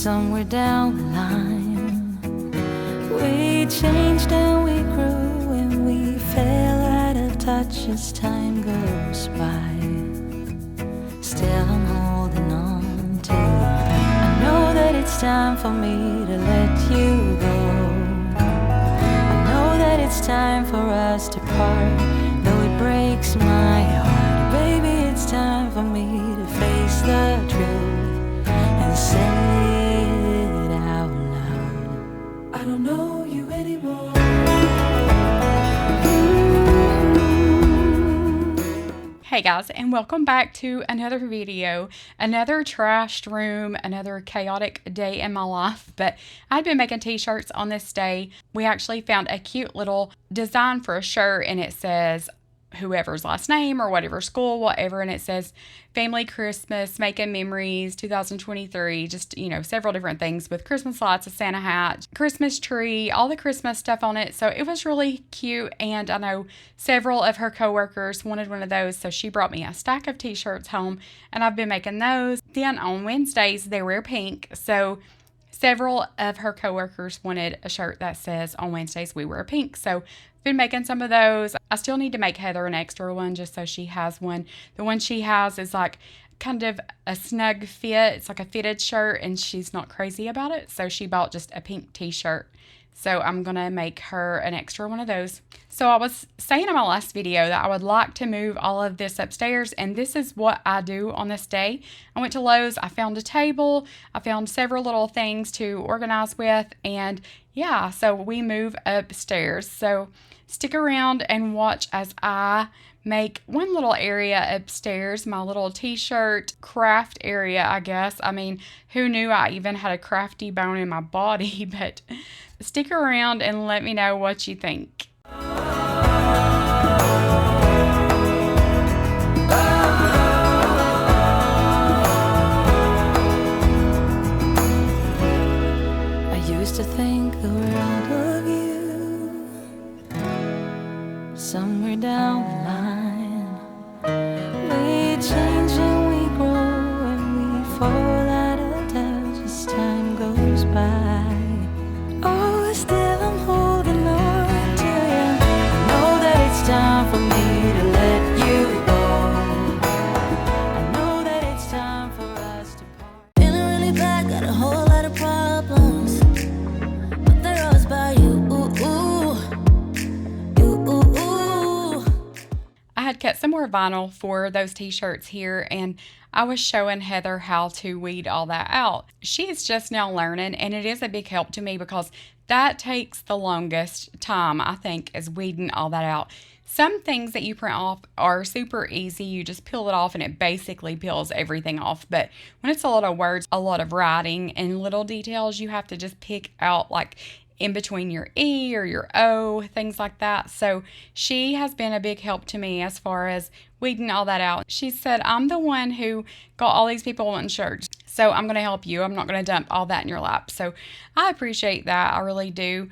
Somewhere down the line, we changed and we grew and we fell out of touch as time goes by. Still I'm holding on to you. I know that it's time for me to let you go. I know that it's time for us to part, though it breaks my heart. Baby, it's time for me to face the truth and say it out loud. I don't know you anymore. Hey guys, and welcome back to another video, another trashed room, another chaotic day in my life. But I'd been making t-shirts on this day. We actually found a cute little design for a shirt, and it says whoever's last name or whatever school, whatever, and it says Family Christmas, Making Memories 2023, just, several different things with Christmas lights, a Santa hat, Christmas tree, all the Christmas stuff on it. So it was really cute, and I know several of her coworkers wanted one of those, so she brought me a stack of t-shirts home, and I've been making those. Then on Wednesdays, they wear pink, so several of her coworkers wanted a shirt that says on Wednesdays we wear pink. So been making some of those. I still need to make Heather an extra one just so she has one. The one she has is like kind of a snug fit. It's like a fitted shirt, and she's not crazy about it. So she bought just a pink t-shirt. So I'm going to make her an extra one of those. So I was saying in my last video that I would like to move all of this upstairs, and this is what I do on this day. I went to Lowe's, I found a table, I found several little things to organize with, and yeah, so we move upstairs. So stick around and watch as I make one little area upstairs, my little t-shirt craft area, I guess. I mean, who knew I even had a crafty bone in my body? But stick around and let me know what you think. I used to think the world of you. Somewhere down the line, we change and we grow and we fall out of touch as time goes by. Oh, still I'm holding on to you. I know that it's time for me to let you go. I know that it's time for us to part. Feeling really bad, got a whole lot of problems, but they're always by you. I had cut some more vinyl for those t-shirts here, and I was showing Heather how to weed all that out. She is just now learning, and it is a big help to me because that takes the longest time, I think, is weeding all that out. Some things that you print off are super easy. You just peel it off and it basically peels everything off. But when it's a lot of words, a lot of writing and little details, you have to just pick out like in between your E or your O, things like that. So she has been a big help to me as far as weeding all that out. She said, I'm the one who got all these people wanting shirts, so I'm going to help you. I'm not going to dump all that in your lap. So I appreciate that. I really do.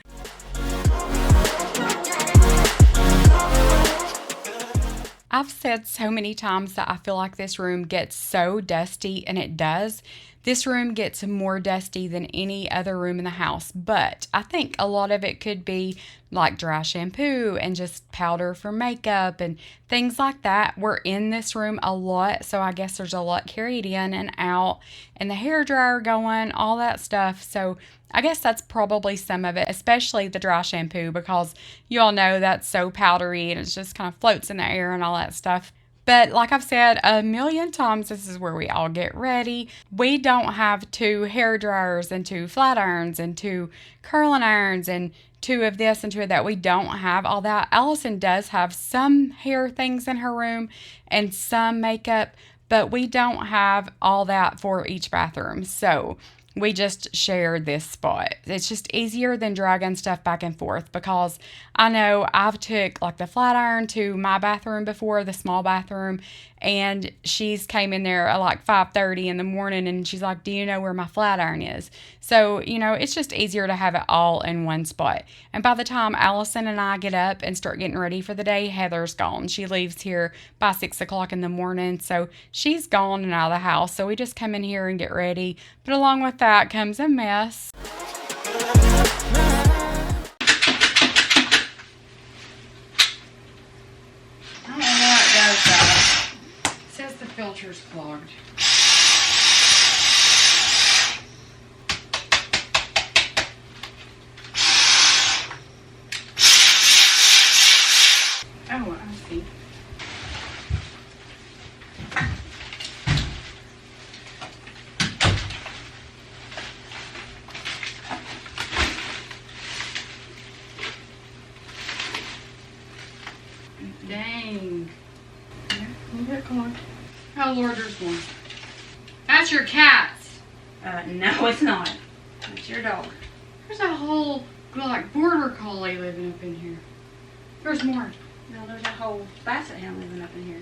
I've said so many times that I feel like this room gets so dusty, and it does. This room gets more dusty than any other room in the house, but I think a lot of it could be like dry shampoo and just powder for makeup and things like that. We're in this room a lot, so I guess there's a lot carried in and out, and the hairdryer going, all that stuff. So I guess that's probably some of it, especially the dry shampoo, because you all know that's so powdery and it just kind of floats in the air and all that stuff. But like I've said a million times, this is where we all get ready. We don't have 2 hair dryers and 2 flat irons and 2 curling irons and 2 of this and 2 of that. We don't have all that. Allison does have some hair things in her room and some makeup, but we don't have all that for each bathroom. So we just share this spot. It's just easier than dragging stuff back and forth, because I know I've took like the flat iron to my bathroom before, the small bathroom, and she's came in there at like 5:30 in the morning and she's like, do you know where my flat iron is? So, it's just easier to have it all in one spot. And by the time Allison and I get up and start getting ready for the day, Heather's gone. She leaves here by 6 o'clock in the morning. So she's gone and out of the house. So we just come in here and get ready. But along with that comes a mess. I don't know why it does that. It says the filter's clogged. Oh, I see. Dang. Yeah, you get clogged. Oh, Lord, there's one. That's your cat's. No, it's not. It's your dog. There's a whole, like, border collie living up in here. There's more. No, there's a whole basset hound living up in here.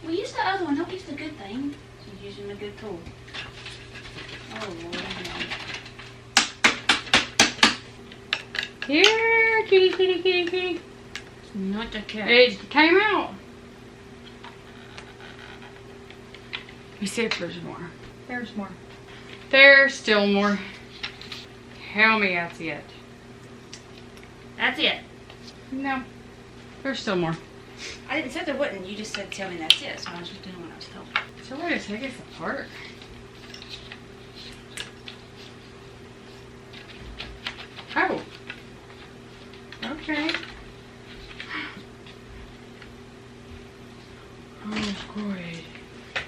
Well, use the other one. Don't use the good thing. She's using a good tool. Oh, Lord. Here, kitty, kitty, kitty, kitty. It's not the cat. It came out. You see if there's more. There's more. There's still more. Tell me that's it. That's it. No. There's still more. I didn't say there wasn't. You just said tell me that's it. So I was just doing what I was told. So we're going to take this apart. Oh. Okay. Oh, good.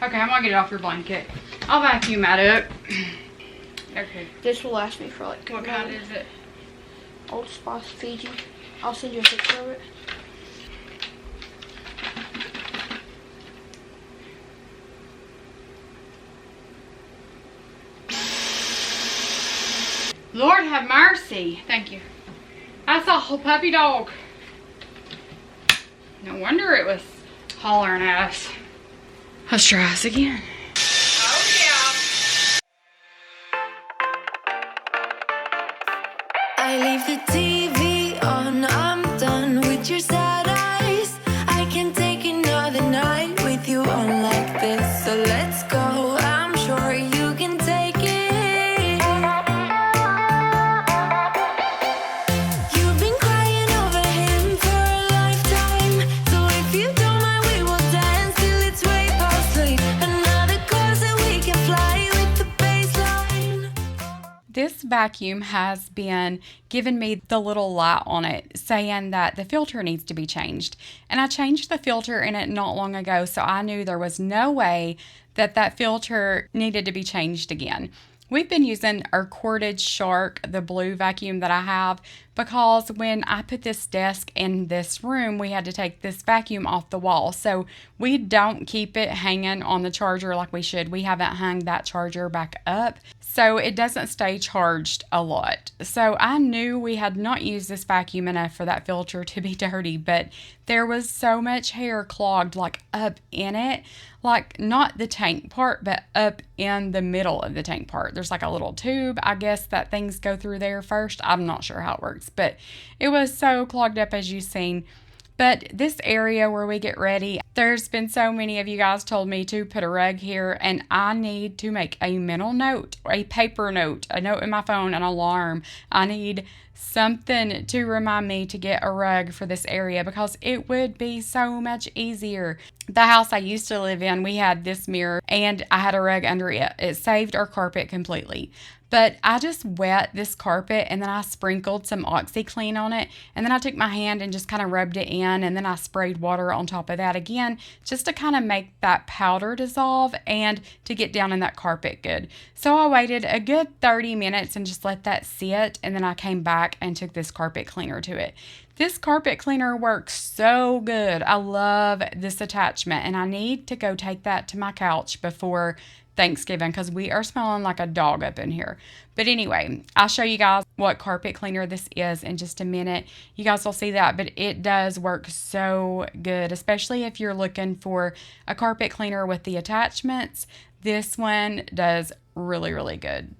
Okay, I'm gonna get it off your blanket. I'll vacuum that up. Okay. This will last me for like What kind is it? Old Spice Fiji. I'll send you a picture of it. Lord have mercy. Thank you. That's a whole puppy dog. No wonder it was hollering at us. Let's try this again. Oh yeah. I leave the TV on, I'm done with your sad eyes. I can take another night with you on like this. So let's go, I'm sure you can take it. You've been crying over him for a lifetime. So if you don't mind, we will dance till it's way past late. Another course that we can fly with the baseline. This vacuum has been giving me the little light on it saying that the filter needs to be changed. And I changed the filter in it not long ago, so I knew there was no way that that filter needed to be changed again. We've been using our corded Shark, the blue vacuum that I have, because when I put this desk in this room, we had to take this vacuum off the wall. So we don't keep it hanging on the charger like we should. We haven't hung that charger back up, so it doesn't stay charged a lot. So I knew we had not used this vacuum enough for that filter to be dirty, but there was so much hair clogged like up in it, like not the tank part, but up in the middle of the tank part. There's like a little tube, I guess, that things go through there first. I'm not sure how it works, but it was so clogged up as you've seen. But this area where we get ready, there's been so many of you guys told me to put a rug here, and I need to make a mental note, a paper note, a note in my phone, an alarm. I need something to remind me to get a rug for this area because it would be so much easier. The house I used to live in, we had this mirror and I had a rug under it. It saved our carpet completely. But I just wet this carpet and then I sprinkled some OxyClean on it. And then I took my hand and just kind of rubbed it in. And then I sprayed water on top of that again, just to kind of make that powder dissolve and to get down in that carpet good. So I waited a good 30 minutes and just let that sit. And then I came back and took this carpet cleaner to it. This carpet cleaner works so good. I love this attachment and I need to go take that to my couch before Thanksgiving because we are smelling like a dog up in here. But anyway, I'll show you guys what carpet cleaner this is in just a minute. You guys will see that, but it does work so good, especially if you're looking for a carpet cleaner with the attachments. This one does really, really good.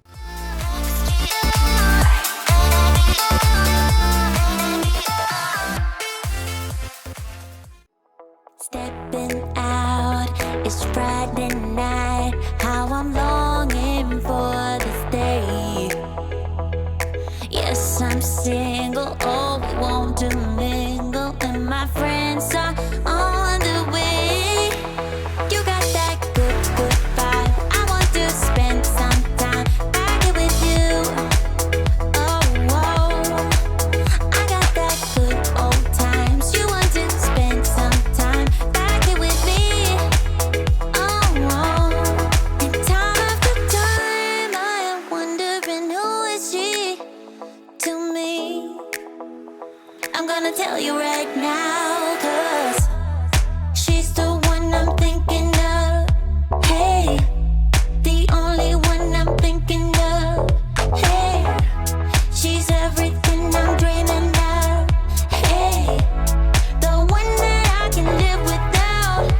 Stepping out, it's Friday night. How I'm longing for this day. single. Oh, we want to mingle, and my friends are on the way. You got that good, good vibe. I want to spend some time back here with you. Oh, whoa. I got that good old times. You want to spend some time back here with me. Oh, whoa. And time after time, I am wondering who is she to me. I'm gonna tell you right now, 'cause she's the one I'm thinking of. Hey, the only one I'm thinking of. Hey, she's everything I'm dreaming of. Hey, the one that I can live without.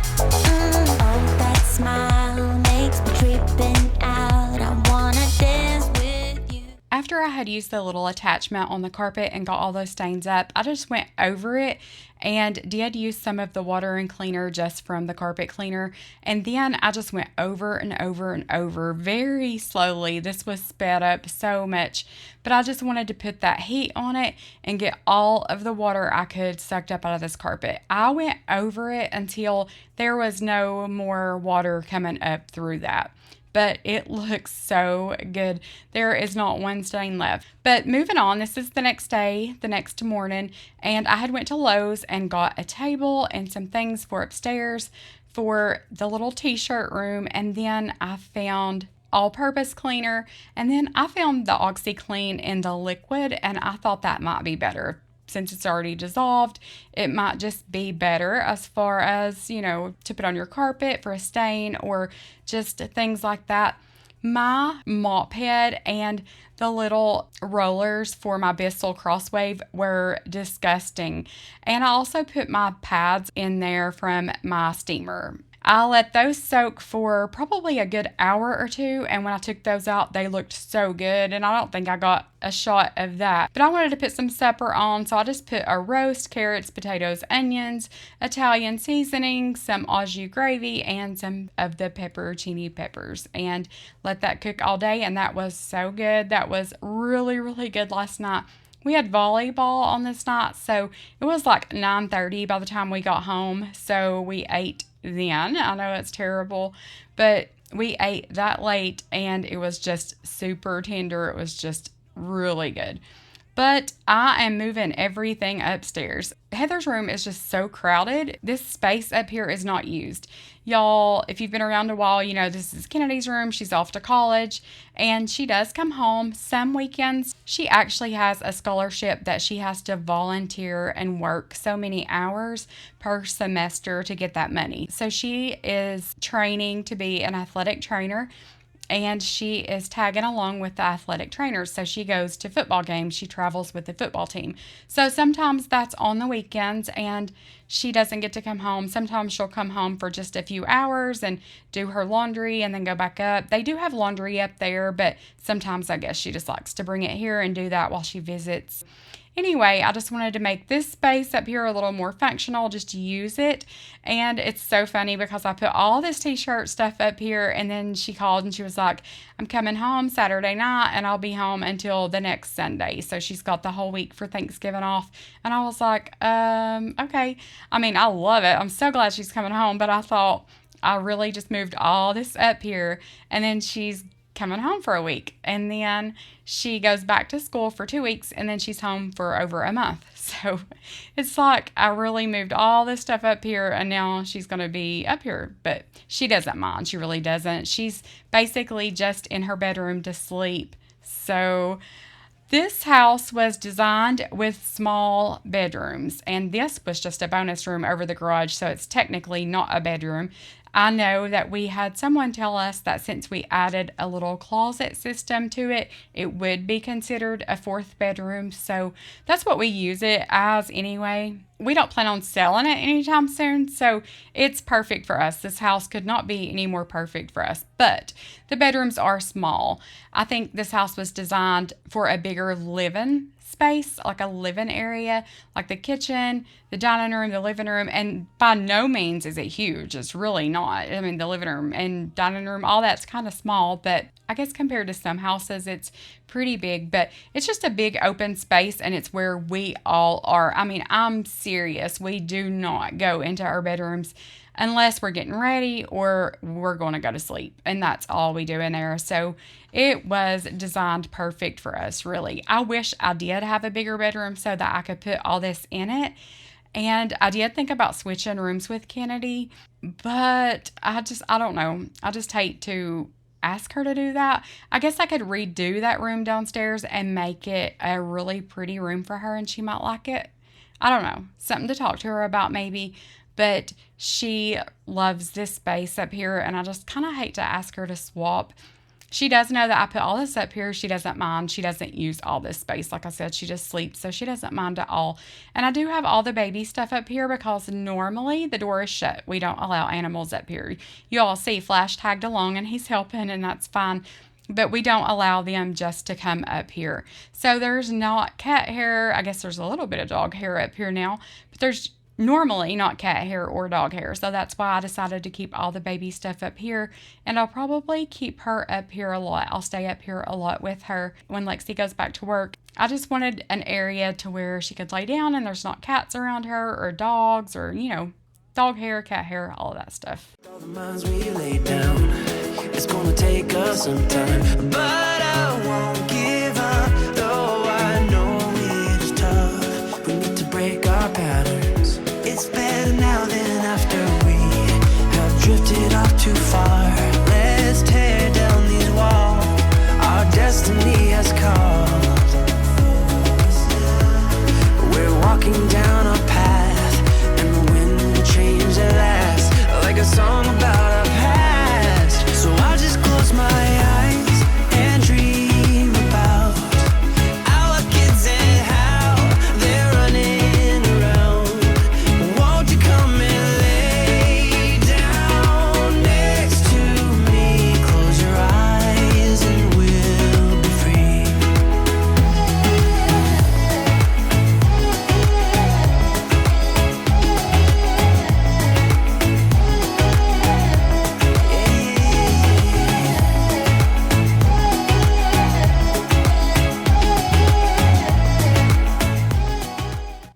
Oh, that smile makes me tripping out. I wanna dance with you. After I had used the little attachment on the carpet and got all those stains up, I just went over it and did use some of the water and cleaner just from the carpet cleaner. And then I just went over and over and over very slowly. This was sped up so much, but I just wanted to put that heat on it and get all of the water I could sucked up out of this carpet. I went over it until there was no more water coming up through that. But it looks so good. There is not one stain left. But moving on, this is the next day, the next morning, and I had went to Lowe's and got a table and some things for upstairs for the little t-shirt room, and then I found all-purpose cleaner, and then I found the OxyClean in the liquid, and I thought that might be better. Since it's already dissolved, it might just be better as far as, to put on your carpet for a stain or just things like that. My mop head and the little rollers for my Bissell Crosswave were disgusting. And I also put my pads in there from my steamer. I let those soak for probably a good hour or two, and when I took those out, they looked so good, and I don't think I got a shot of that. But I wanted to put some supper on, so I just put a roast, carrots, potatoes, onions, Italian seasoning, some au jus gravy, and some of the pepperoncini peppers, and let that cook all day, and that was so good. That was really, really good last night. We had volleyball on this night, so it was like 9:30 by the time we got home, so we ate then. I know it's terrible, but we ate that late and it was just super tender. It was just really good. But I am moving everything upstairs. Heather's room is just so crowded. This space up here is not used. Y'all, if you've been around a while, you know this is Kennedy's room. She's off to college and she does come home some weekends. She actually has a scholarship that she has to volunteer and work so many hours per semester to get that money. So she is training to be an athletic trainer, and she is tagging along with the athletic trainers. So she goes to football games. She travels with the football team. So sometimes that's on the weekends and she doesn't get to come home. Sometimes she'll come home for just a few hours and do her laundry and then go back up. They do have laundry up there, but sometimes I guess she just likes to bring it here and do that while she visits. Anyway, I just wanted to make this space up here a little more functional, just to use it. And it's so funny because I put all this t-shirt stuff up here and then she called and she was like, I'm coming home Saturday night and I'll be home until the next Sunday. So she's got the whole week for Thanksgiving off. And I was like, okay. I mean, I love it. I'm so glad she's coming home, but I thought I really just moved all this up here and then she's coming home for a week, and then she goes back to school for 2 weeks, and then she's home for over a month. So it's like I really moved all this stuff up here, and now she's going to be up here, but she doesn't mind. She really doesn't. She's basically just in her bedroom to sleep. So this house was designed with small bedrooms, and this was just a bonus room over the garage, so it's technically not a bedroom. I know that we had someone tell us that since we added a little closet system to it, it would be considered a fourth bedroom. So that's what we use it as anyway. We don't plan on selling it anytime soon, so it's perfect for us. This house could not be any more perfect for us, but the bedrooms are small. I think this house was designed for a bigger living space, like a living area, like the kitchen, the dining room, the living room, and by no means is it huge. It's really not. I mean, the living room and dining room, all that's kind of small, but I guess compared to some houses, it's pretty big, but it's just a big open space, and it's where we all are. I mean, I'm serious. We do not go into our bedrooms unless we're getting ready or we're going to go to sleep, and that's all we do in there. So it was designed perfect for us, really. I wish I did have a bigger bedroom so that I could put all this in it. And I did think about switching rooms with Kennedy, but I don't know. I just hate to ask her to do that. I guess I could redo that room downstairs and make it a really pretty room for her, and she might like it. I don't know. Something to talk to her about maybe. But she loves this space up here, and I just kind of hate to ask her to swap. She does know that I put all this up here. She doesn't mind. She doesn't use all this space. Like I said, she just sleeps, so she doesn't mind at all. And I do have all the baby stuff up here because normally the door is shut. We don't allow animals up here. You all see Flash tagged along, and he's helping, and that's fine. But we don't allow them just to come up here. So there's not cat hair. I guess there's a little bit of dog hair up here now, but there's normally not cat hair or dog hair. So that's why I decided to keep all the baby stuff up here, and I'll probably keep her up here a lot. I'll stay up here a lot with her when Lexi goes back to work. I just wanted an area to where she could lay down and there's not cats around her or dogs or, dog hair, cat hair, all of that stuff. All the minds we lay down, it's gonna take us some time, but I won't give up, though I know it is tough. We need to break our patterns. It's better now than after we have drifted off too far. Let's tear down these walls our destiny has called. We're walking down a path, and the wind will change at last, like a song about our past. So I'll just close my eyes and dream about our kids and how they're running around. Won't you come and lay down next to me? Close your eyes and we'll be free.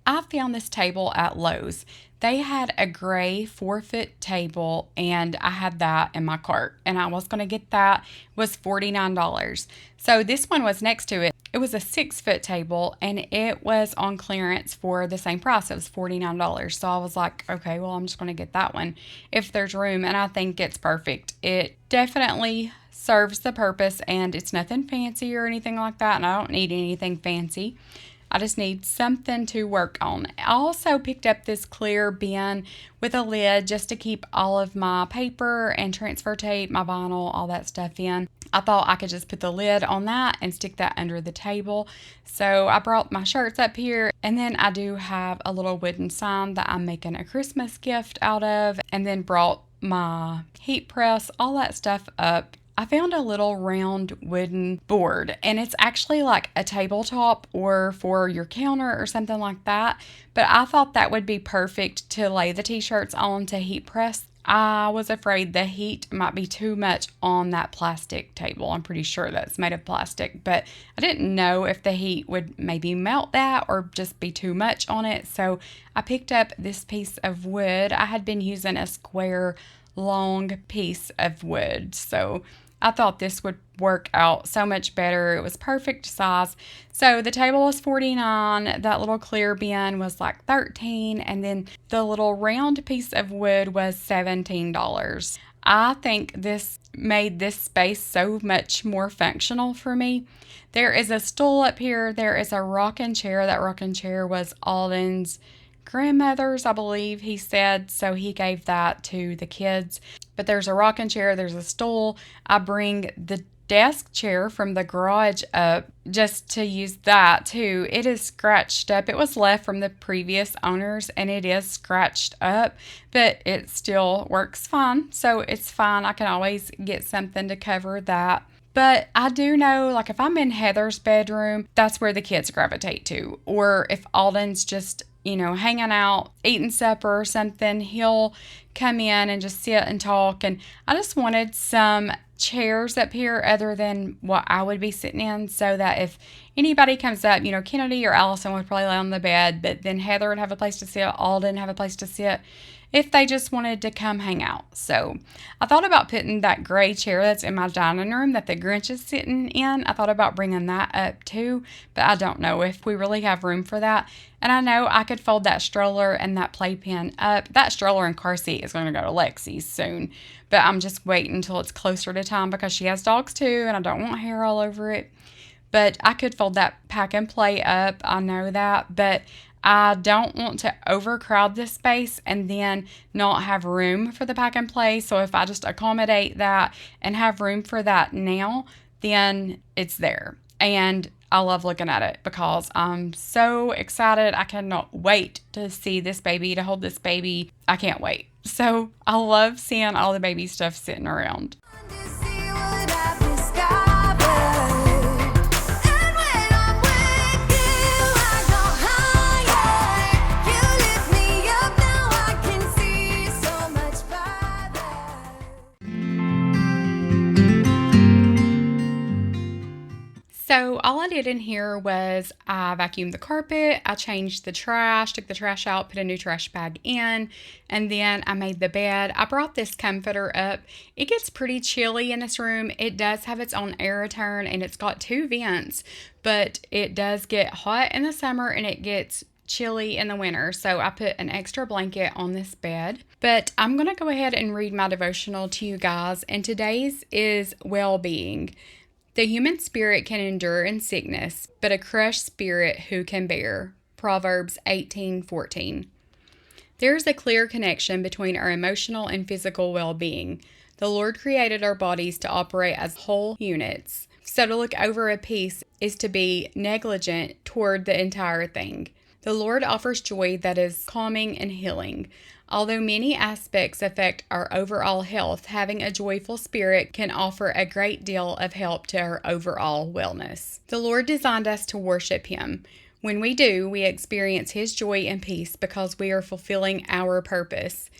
I found this table at Lowe's. They had a gray 4-foot table, and I had that in my cart, and I was going to get that. It was $49. So this one was next to it. It was a 6-foot table, and it was on clearance for the same price. It was $49. So I was like, okay, well, I'm just going to get that one if there's room, and I think it's perfect. It definitely serves the purpose, and it's nothing fancy or anything like that, and I don't need anything fancy. I just need something to work on. I also picked up this clear bin with a lid just to keep all of my paper and transfer tape, my vinyl, all that stuff in. I thought I could just put the lid on that and stick that under the table. So I brought my shirts up here, and then I do have a little wooden sign that I'm making a Christmas gift out of, and then brought my heat press, all that stuff up. I found a little round wooden board, and it's actually like a tabletop or for your counter or something like that. But I thought that would be perfect to lay the t-shirts on to heat press. I was afraid the heat might be too much on that plastic table. I'm pretty sure that's made of plastic, but I didn't know if the heat would maybe melt that or just be too much on it. So I picked up this piece of wood. I had been using a square long piece of wood, so I thought this would work out so much better. It was perfect size. So the table was $49. That little clear bin was like $13. And then the little round piece of wood was $17. I think this made this space so much more functional for me. There is a stool up here. There is a rocking chair. That rocking chair was Alden's grandmother's, I believe he said, so he gave that to the kids. But there's a rocking chair, there's a stool. I bring the desk chair from the garage up just to use that too. It is scratched up. It was left from the previous owners, and it is scratched up, but it still works fine. So it's fine. I can always get something to cover that. But I do know, like, if I'm in Heather's bedroom, that's where the kids gravitate to. Or if Alden's just, hanging out, eating supper or something, he'll come in and just sit and talk. And I just wanted some chairs up here other than what I would be sitting in, so that if anybody comes up, Kennedy or Allison would probably lay on the bed, but then Heather would have a place to sit, Alden have a place to sit if they just wanted to come hang out. So I thought about putting that gray chair that's in my dining room that the Grinch is sitting in. I thought about bringing that up too, but I don't know if we really have room for that. And I know I could fold that stroller and that playpen up. That stroller and car seat is going to go to Lexi's soon, but I'm just waiting until it's closer to time because she has dogs too, and I don't want hair all over it. But I could fold that pack and play up. I know that, but I don't want to overcrowd this space and then not have room for the pack and play. So if I just accommodate that and have room for that now, then it's there. And I love looking at it because I'm so excited. I cannot wait to see this baby, to hold this baby. I can't wait. So I love seeing all the baby stuff sitting around. So all I did in here was I vacuumed the carpet, I changed the trash, took the trash out, put a new trash bag in, and then I made the bed. I brought this comforter up. It gets pretty chilly in this room. It does have its own air return and it's got 2 vents, but it does get hot in the summer and it gets chilly in the winter. So I put an extra blanket on this bed. But I'm going to go ahead and read my devotional to you guys, and today's is well-being. The human spirit can endure in sickness, but a crushed spirit who can bear? Proverbs 18:14. There is a clear connection between our emotional and physical well-being. The Lord created our bodies to operate as whole units. So to look over a piece is to be negligent toward the entire thing. The Lord offers joy that is calming and healing. Although many aspects affect our overall health, having a joyful spirit can offer a great deal of help to our overall wellness. The Lord designed us to worship Him. When we do, we experience His joy and peace because we are fulfilling our purpose.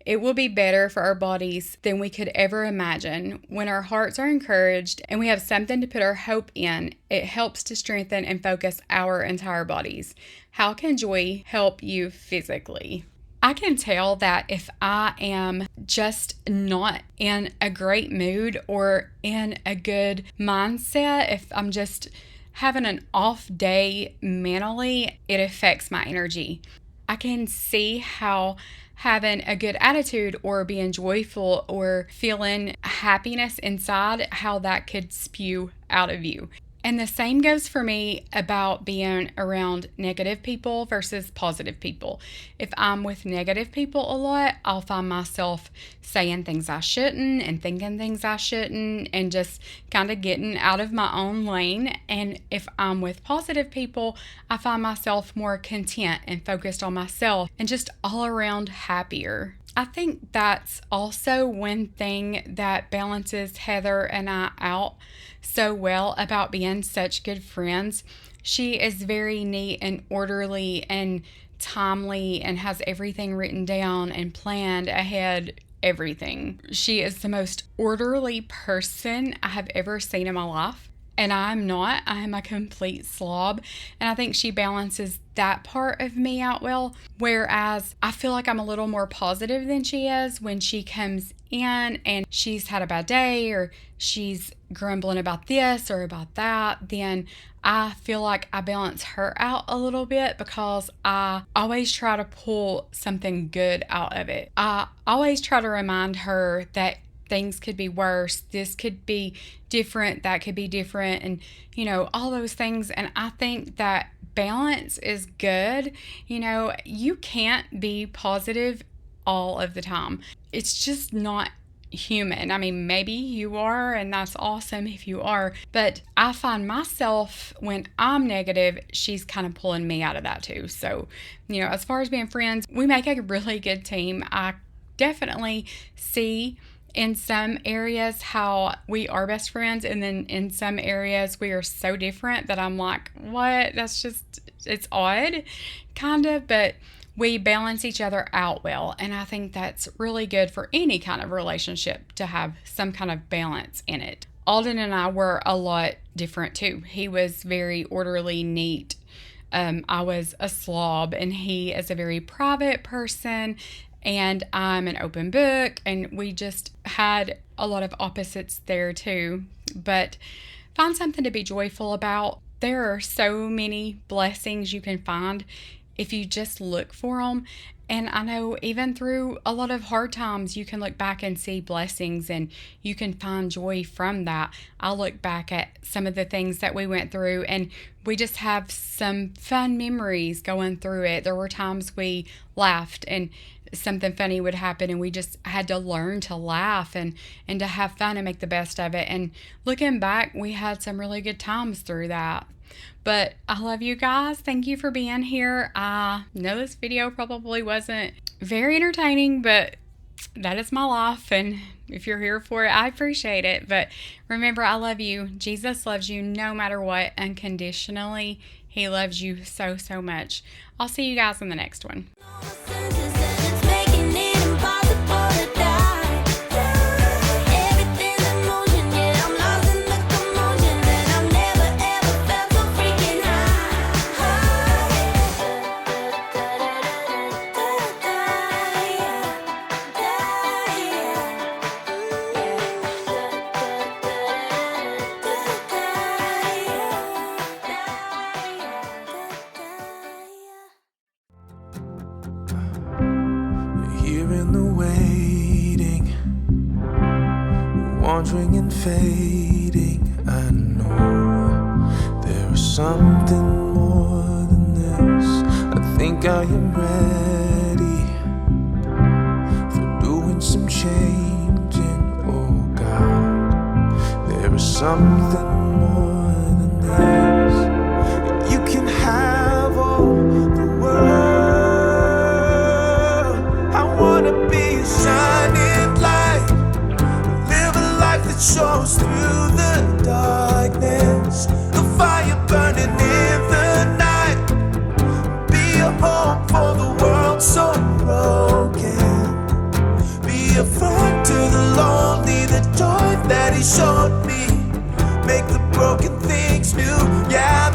It will be better for our bodies than we could ever imagine. When our hearts are encouraged and we have something to put our hope in, it helps to strengthen and focus our entire bodies. How can joy help you physically? I can tell that if I am just not in a great mood or in a good mindset, if I'm just having an off day mentally, it affects my energy. I can see how having a good attitude or being joyful or feeling happiness inside, how that could spew out of you. And the same goes for me about being around negative people versus positive people. If I'm with negative people a lot, I'll find myself saying things I shouldn't and thinking things I shouldn't and just kind of getting out of my own lane. And if I'm with positive people, I find myself more content and focused on myself and just all around happier. I think that's also one thing that balances Heather and I out so well about being such good friends. She is very neat and orderly and timely and has everything written down and planned ahead, everything. She is the most orderly person I have ever seen in my life. And I'm not. I am a complete slob. And I think she balances that part of me out well. Whereas I feel like I'm a little more positive than she is when she comes in and she's had a bad day or she's grumbling about this or about that. Then I feel like I balance her out a little bit because I always try to pull something good out of it. I always try to remind her that things could be worse, this could be different, that could be different, and all those things. And I think that balance is good. You can't be positive all of the time. It's just not human. I mean, maybe you are, and that's awesome if you are, but I find myself when I'm negative, she's kind of pulling me out of that too. So, as far as being friends, we make a really good team. I definitely see in some areas how we are best friends, and then in some areas we are so different that I'm like, what? That's just, it's odd, kind of, but we balance each other out well. And I think that's really good for any kind of relationship, to have some kind of balance in it. Alden and I were a lot different too. He was very orderly, neat. I was a slob, and he is a very private person, and I'm an open book, and we just had a lot of opposites there too. But find something to be joyful about. There are so many blessings you can find if you just look for them. And I know even through a lot of hard times, you can look back and see blessings, and you can find joy from that. I look back at some of the things that we went through, and we just have some fun memories going through it. There were times we laughed and something funny would happen, and we just had to learn to laugh and to have fun and make the best of it. And looking back, we had some really good times through that. But I love you guys. Thank you for being here. I know this video probably wasn't very entertaining, but that is my life. And if you're here for it, I appreciate it. But remember, I love you. Jesus loves you no matter what, unconditionally. He loves you so, so much. I'll see you guys in the next one. Here in the waiting, wandering and fading, I know there is something more than this. I think I am ready for doing some changing. Oh God, there is something more than this. You can have all the world. Shows through the darkness, the fire burning in the night. Be a hope for the world so broken. Be a friend to the lonely, the joy that he showed me. Make the broken things new. Yeah,